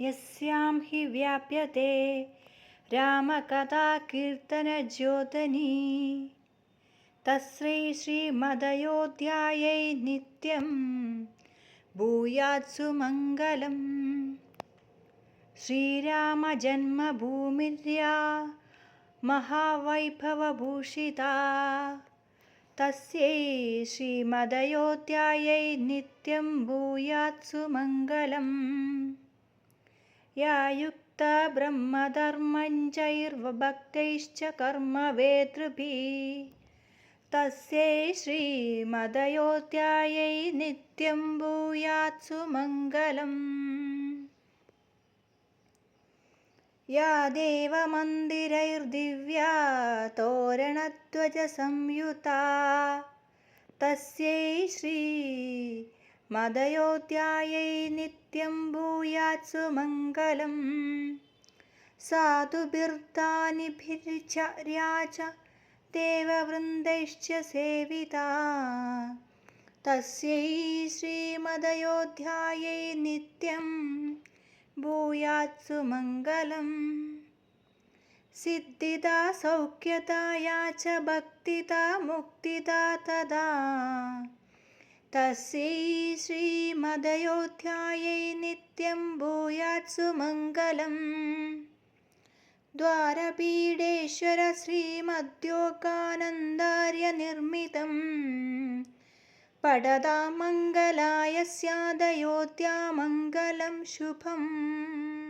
यस्यां हि व्याप्यते रामकथा कीर्तनज्योतनी तस्यै श्रीमदयोध्यायै नित्यं भूयात्सु मङ्गलम्। श्रीरामजन्मभूमिर्या महावैभवभूषिता तस्यै श्रीमदयोध्यायै नित्यं भूयात्सु मङ्गलम्। या युक्ता ब्रह्मधर्मञ्चैर्भक्तैश्च कर्मवेतृभिः तस्यै श्रीमदयोध्यायै नित्यं भूयात्सु मङ्गलम्। या देवमन्दिरैर्दिव्या तोरणध्वजसंयुता तस्यै श्रीमदयोध्यायै नित्यं भूयात्सु मङ्गलम्। साधुभिर्दानिभिर्चर्या च देववृन्दैश्च सेविता तस्यै श्रीमदयोध्यायै नित्यं भूयात्सु मङ्गलम्। सिद्धिदा सौख्यदा या च भक्तिदा मुक्तिदा तदा तस्यै श्रीमदयोध्यायै नित्यं भूयात्सु मङ्गलम्। द्वारपीडेश्वर श्रीमद्योगानन्दार्यनिर्मितं पठदा मङ्गलाय स्यादयोध्या मङ्गलं शुभम्।